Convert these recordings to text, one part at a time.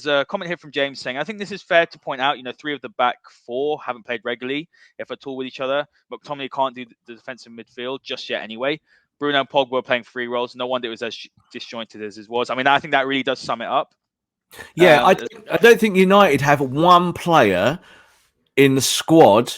there's a comment here from James saying, I think this is fair to point out, 3 of the back 4 haven't played regularly, if at all, with each other. McTominay can't do the defensive midfield just yet anyway. Bruno and Pogba are playing 3 roles. No wonder it was as disjointed as it was. I mean, I think that really does sum it up. Yeah, I don't think United have one player in the squad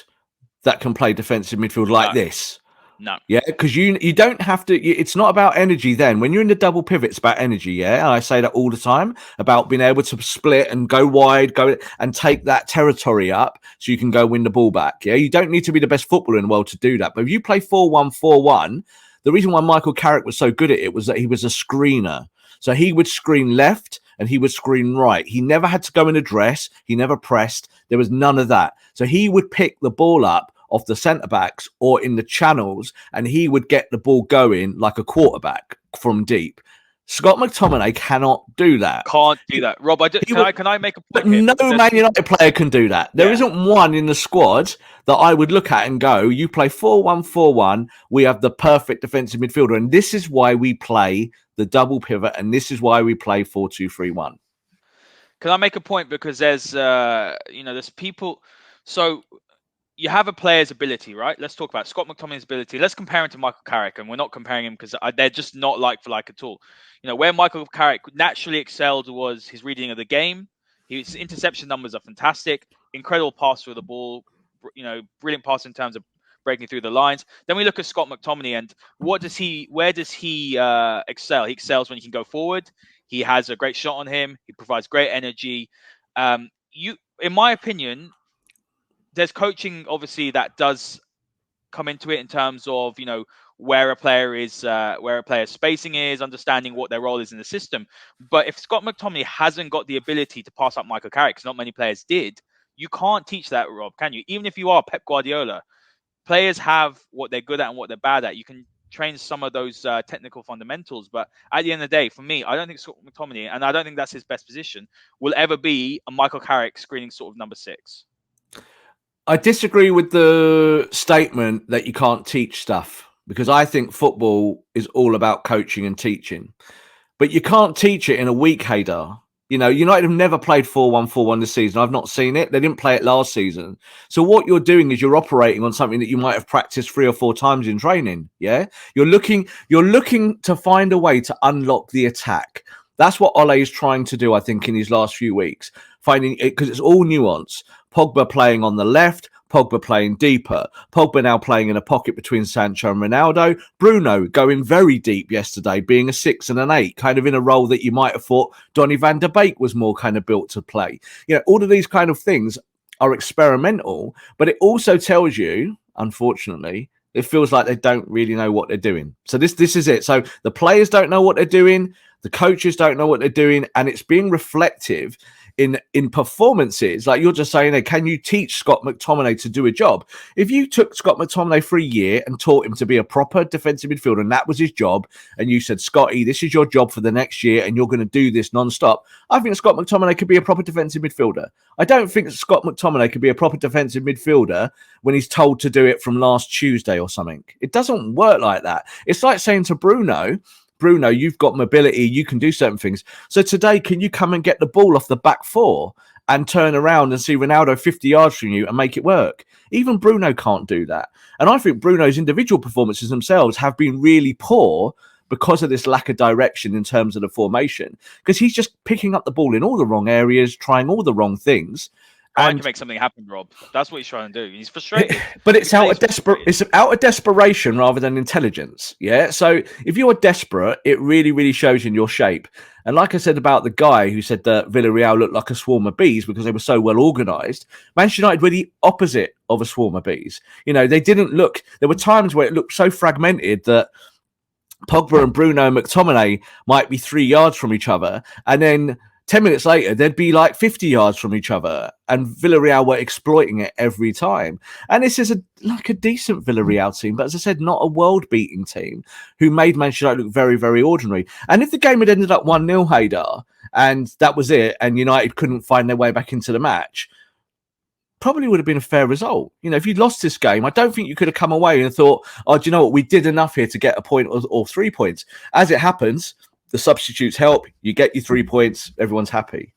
that can play defensive midfield like this. No. Yeah, because you don't have to. It's not about energy then. When you're in the double pivot, it's about energy. Yeah, and I say that all the time about being able to split and go wide, go and take that territory up so you can go win the ball back. Yeah, you don't need to be the best footballer in the world to do that. But if you play 4-1-4-1, the reason why Michael Carrick was so good at it was that he was a screener. So he would screen left and he would screen right. He never had to go and address. He never pressed. There was none of that. So he would pick the ball up off the centre-backs or in the channels, and he would get the ball going like a quarterback from deep. Scott McTominay cannot do that. Can't do that. Rob, can I make a point? But no Man United player can do that. There isn't one in the squad that I would look at and go, you play 4-1-4-1, we have the perfect defensive midfielder. And this is why we play the double pivot, and this is why we play 4-2-3-1. Can I make a point? Because there's, there's people... So... You have a player's ability, right? Let's talk about Scott McTominay's ability. Let's compare him to Michael Carrick, and we're not comparing him because they're just not like for like at all. Where Michael Carrick naturally excelled was his reading of the game. His interception numbers are fantastic, incredible pass through the ball, brilliant pass in terms of breaking through the lines. Then we look at Scott McTominay, and where does he excel? He excels when he can go forward. He has a great shot on him. He provides great energy. In my opinion, there's coaching, obviously, that does come into it in terms of, where a player's spacing is, understanding what their role is in the system. But if Scott McTominay hasn't got the ability to pass up Michael Carrick, because not many players did, you can't teach that, Rob, can you? Even if you are Pep Guardiola, players have what they're good at and what they're bad at. You can train some of those technical fundamentals, but at the end of the day, for me, I don't think Scott McTominay, and I don't think that's his best position, will ever be a Michael Carrick screening sort of number 6. I disagree with the statement that you can't teach stuff, because I think football is all about coaching and teaching. But you can't teach it in a week, Haider. United have never played 4-1-4-1 this season. I've not seen it. They didn't play it last season. So what you're doing is you're operating on something that you might have practiced 3 or 4 times in training. Yeah, you're looking to find a way to unlock the attack. That's what Ole is trying to do, I think, in these last few weeks. Finding it, because it's all nuance. Pogba playing on the left, Pogba playing deeper, Pogba now playing in a pocket between Sancho and Ronaldo, Bruno going very deep yesterday, being a 6 and an 8, kind of in a role that you might have thought Donny van de Beek was more kind of built to play. All of these kind of things are experimental, but it also tells you, unfortunately, it feels like they don't really know what they're doing. So this is it. So the players don't know what they're doing, the coaches don't know what they're doing, and it's being reflective in performances. Like you're just saying, hey, can you teach Scott McTominay to do a job? If you took Scott McTominay for a year and taught him to be a proper defensive midfielder, and that was his job, and you said, Scotty, this is your job for the next year, and you're going to do this non-stop, I think Scott McTominay could be a proper defensive midfielder. I don't think Scott McTominay could be a proper defensive midfielder when he's told to do it from last Tuesday or something. It doesn't work like that. It's like saying to Bruno, you've got mobility, you can do certain things. So today, can you come and get the ball off the back 4 and turn around and see Ronaldo 50 yards from you and make it work? Even Bruno can't do that. And I think Bruno's individual performances themselves have been really poor because of this lack of direction in terms of the formation, because he's just picking up the ball in all the wrong areas, trying all the wrong things. Trying to make something happen, Rob. That's what he's trying to do. He's frustrated. But it's out of desperation rather than intelligence. Yeah. So if you're desperate, it really, really shows in your shape. And like I said about the guy who said that Villarreal looked like a swarm of bees because they were so well organised, Manchester United were the opposite of a swarm of bees. They didn't look. There were times where it looked so fragmented that Pogba and Bruno and McTominay might be 3 yards from each other, and then 10 minutes later, they'd be like 50 yards from each other, and Villarreal were exploiting it every time. And this is a decent Villarreal team, but as I said, not a world-beating team who made Manchester United look very, very ordinary. And if the game had ended up 1-0, Haider, and that was it, and United couldn't find their way back into the match, probably would have been a fair result. If you'd lost this game, I don't think you could have come away and thought, oh, do you know what, we did enough here to get a point or 3 points. As it happens, the substitutes help, you get your 3 points, everyone's happy.